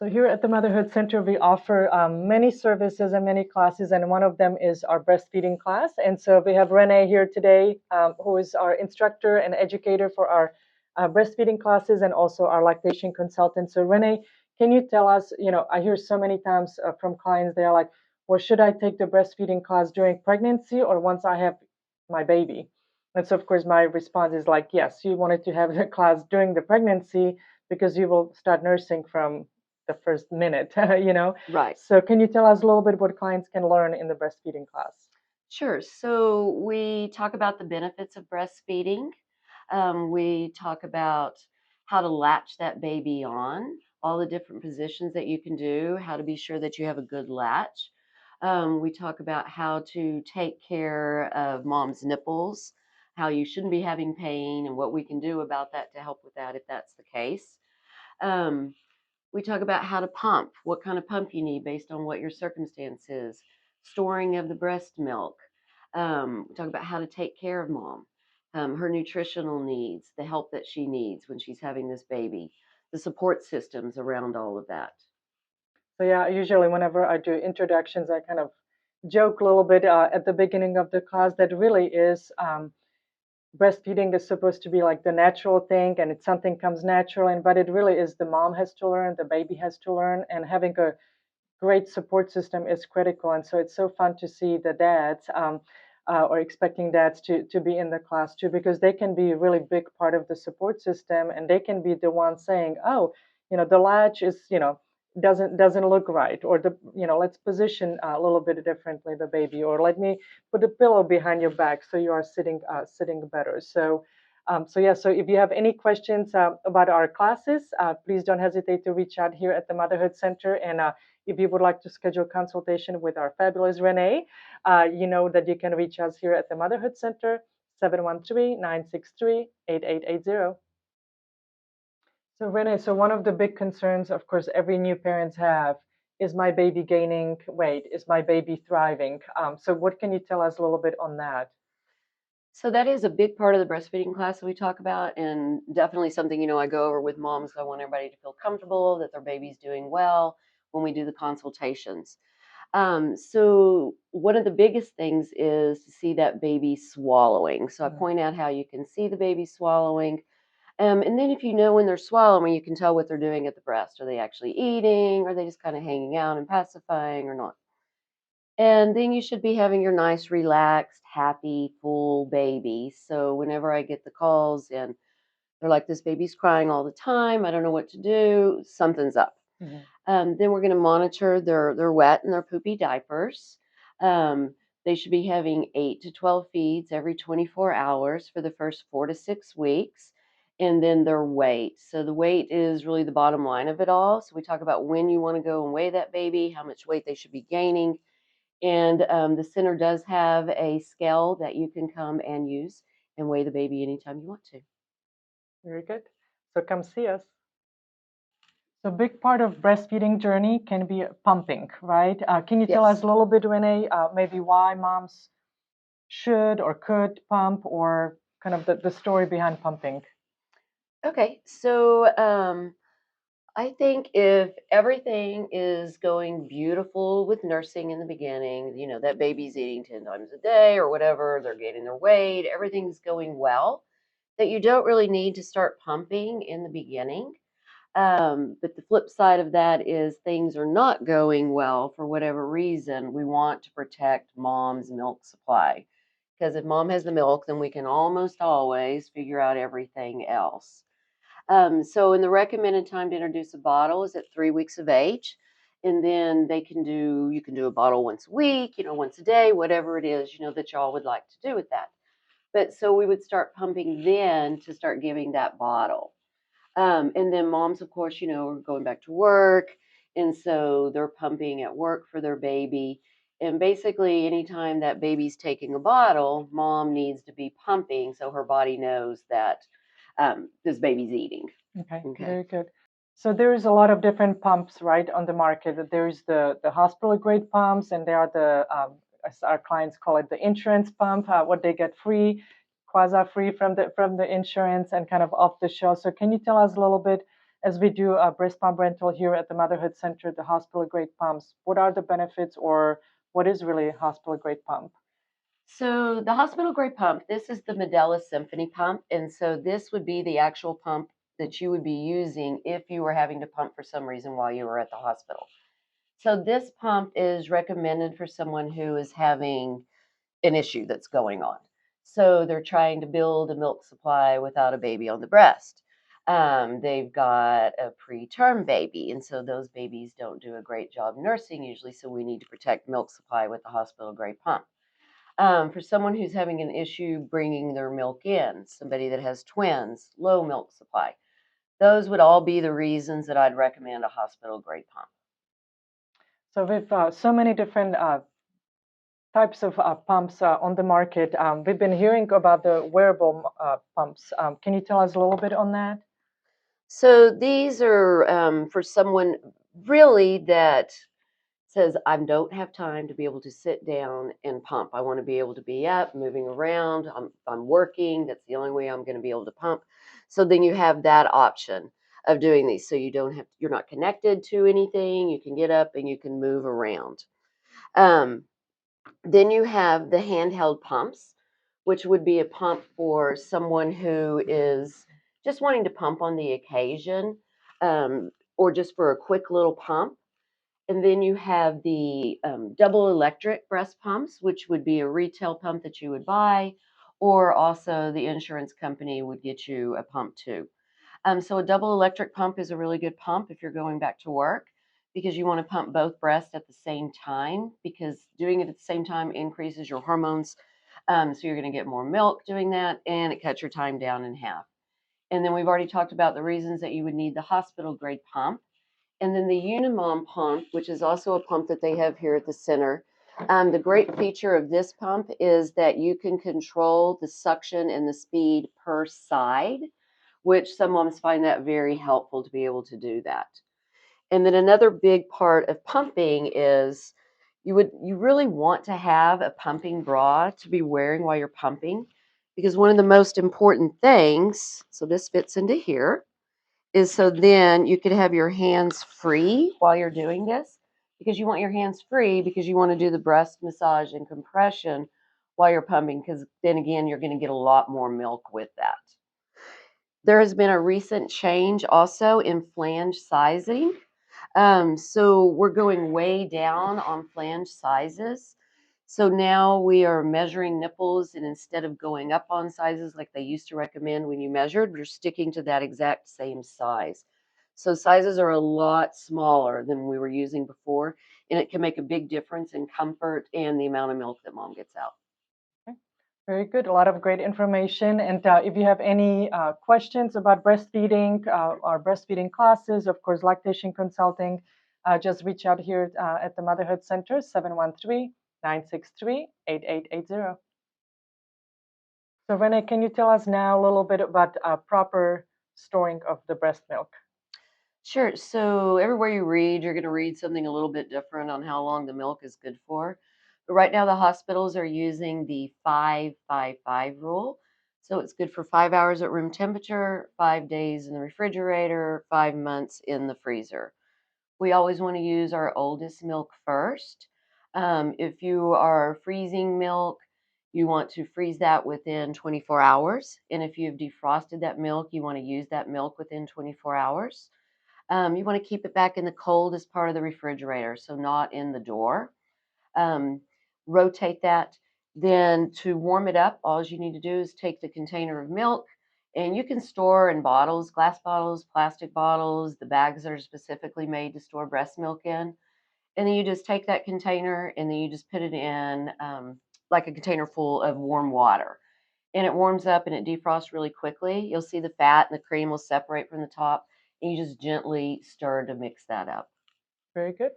So here at the Motherhood Center, we offer many services and many classes, and one of them is our breastfeeding class. And so we have Renee here today, who is our instructor and educator for our breastfeeding classes and also our lactation consultant. So Renee, can you tell us, I hear so many times from clients, they're like, well, should I take the breastfeeding class during pregnancy or once I have my baby? And so, of course, my response is like, yes, you wanted to have the class during the pregnancy because you will start nursing from the first minute, Right. So can you tell us a little bit what clients can learn in the breastfeeding class? Sure. So we talk about the benefits of breastfeeding. We talk about how to latch that baby on, all the different positions that you can do, how to be sure that you have a good latch. We talk about how to take care of mom's nipples, how you shouldn't be having pain, and what we can do about that to help with that if that's the case. Um, we talk about how to pump, what kind of pump you need based on what your circumstance is, storing of the breast milk. We talk about how to take care of mom, her nutritional needs, the help that she needs when she's having this baby, the support systems around all of that. So yeah, usually whenever I do introductions, I kind of joke a little bit at the beginning of the class that really is breastfeeding is supposed to be like the natural thing and it's something comes natural, and but it really is the mom has to learn, the baby has to learn, and having a great support system is critical. And so it's so fun to see the dads or expecting dads to be in the class too, because they can be a really big part of the support system and they can be the ones saying, oh, the latch is, doesn't look right, or the, let's position a little bit differently the baby, or let me put a pillow behind your back so you are sitting better. So yeah, so if you have any questions about our classes, please don't hesitate to reach out here at the Motherhood Center. And if you would like to schedule consultation with our fabulous Renee, you know that you can reach us here at the Motherhood Center, 713-963-8880. So Renee, so one of the big concerns, of course, every new parents have is my baby gaining weight? Is my baby thriving? So what can you tell us a little bit on that? So that is a big part of the breastfeeding class that we talk about, and definitely something I go over with moms. I want everybody to feel comfortable that their baby's doing well when we do the consultations. So one of the biggest things is to see that baby swallowing. So I Mm. point out how you can see the baby swallowing. And then if you know when they're swallowing, you can tell what they're doing at the breast. Are they actually eating? Are they just kind of hanging out and pacifying or not? And then you should be having your nice, relaxed, happy, full baby. So whenever I get the calls and they're like, this baby's crying all the time, I don't know what to do, something's up. Mhm. Then we're going to monitor their wet and their poopy diapers. Um, they should be having 8 to 12 feeds every 24 hours for the first 4 to 6 weeks, and then their weight. So the weight is really the bottom line of it all. So we talk about when you want to go and weigh that baby, how much weight they should be gaining, and the center does have a scale that you can come and use and weigh the baby anytime you want to. Very good. So come see us. So big part of breastfeeding journey can be pumping, right? Can you tell us Yes. a little bit, Renee, maybe why moms should or could pump, or kind of the story behind pumping? Okay. So I think if everything is going beautiful with nursing in the beginning, that baby's eating 10 times a day or whatever, they're gaining their weight, everything's going well, that you don't really need to start pumping in the beginning. But the flip side of that is things are not going well for whatever reason. We want to protect mom's milk supply because if mom has the milk, then we can almost always figure out everything else. So, in the recommended time to introduce a bottle is at 3 weeks of age. And then you can do a bottle once a week, once a day, whatever it is, that y'all would like to do with that. But so we would start pumping then to start giving that bottle. And then moms, of course, are going back to work. And so they're pumping at work for their baby. And basically, anytime that baby's taking a bottle, mom needs to be pumping so her body knows that this baby's eating. Okay, Okay. very good. So there is a lot of different pumps, right, on the market. There is the hospital grade pumps, and there are the as our clients call it, the insurance pump, what they get free, quasi free from the insurance, and kind of off the shelf. So can you tell us a little bit as we do a breast pump rental here at the Motherhood Center, the hospital grade pumps, what are the benefits, or what is really a hospital grade pump? So the hospital grade pump, this is the Medela Symphony pump. And so this would be the actual pump that you would be using if you were having to pump for some reason while you were at the hospital. So this pump is recommended for someone who is having an issue that's going on. So they're trying to build a milk supply without a baby on the breast. They've got a preterm baby, and so those babies don't do a great job nursing usually. So we need to protect milk supply with the hospital grade pump. For someone who's having an issue bringing their milk in, somebody that has twins, low milk supply, those would all be the reasons that I'd recommend a hospital grade pump. So with so many different types of pumps on the market, we've been hearing about the wearable pumps. Can you tell us a little bit on that? So these are for someone really that says, I don't have time to be able to sit down and pump. I want to be able to be up, moving around. I'm working. That's the only way I'm going to be able to pump. So then you have that option of doing these. So you're not connected to anything. You can get up and you can move around. Um, then you have the handheld pumps, which would be a pump for someone who is just wanting to pump on the occasion, or just for a quick little pump. And then you have the double electric breast pumps, which would be a retail pump that you would buy, or also the insurance company would get you a pump too. So a double electric pump is a really good pump if you're going back to work because you want to pump both breasts at the same time because doing it at the same time increases your hormones. So you're going to get more milk doing that and it cuts your time down in half. And then we've already talked about the reasons that you would need the hospital grade pump. And then the Unimom pump, which is also a pump that they have here at the center. The great feature of this pump is that you can control the suction and the speed per side, which some moms find that very helpful to be able to do that. And then another big part of pumping is you really want to have a pumping bra to be wearing while you're pumping because one of the most important things, so this fits into here, is so then you could have your hands free while you're doing this because you want your hands free because you want to do the breast massage and compression while you're pumping because then again you're going to get a lot more milk with that. There has been a recent change also in flange sizing. So we're going way down on flange sizes. So now we are measuring nipples, and instead of going up on sizes like they used to recommend when you measured, we're sticking to that exact same size. So sizes are a lot smaller than we were using before, and it can make a big difference in comfort and the amount of milk that mom gets out. Very good. A lot of great information. And if you have any questions about breastfeeding or breastfeeding classes, of course, lactation consulting, just reach out here at the Motherhood Center, 713-963-8880. So Renee, can you tell us now a little bit about proper storing of the breast milk? Sure. So everywhere you read, you're going to read something a little bit different on how long the milk is good for. But right now, the hospitals are using the 5-5-5 rule. So it's good for 5 hours at room temperature, 5 days in the refrigerator, 5 months in the freezer. We always want to use our oldest milk first. If you are freezing milk, you want to freeze that within 24 hours. And if you've defrosted that milk, you want to use that milk within 24 hours. You want to keep it back in the coldest part of the refrigerator, so not in the door. Um, Rotate that. Then to warm it up, all you need to do is take the container of milk, and you can store in bottles, glass bottles, plastic bottles, the bags that are specifically made to store breast milk in. And then you just take that container and then you just put it in like a container full of warm water. And it warms up and it defrosts really quickly. You'll see the fat and the cream will separate from the top, and you just gently stir to mix that up. Very good.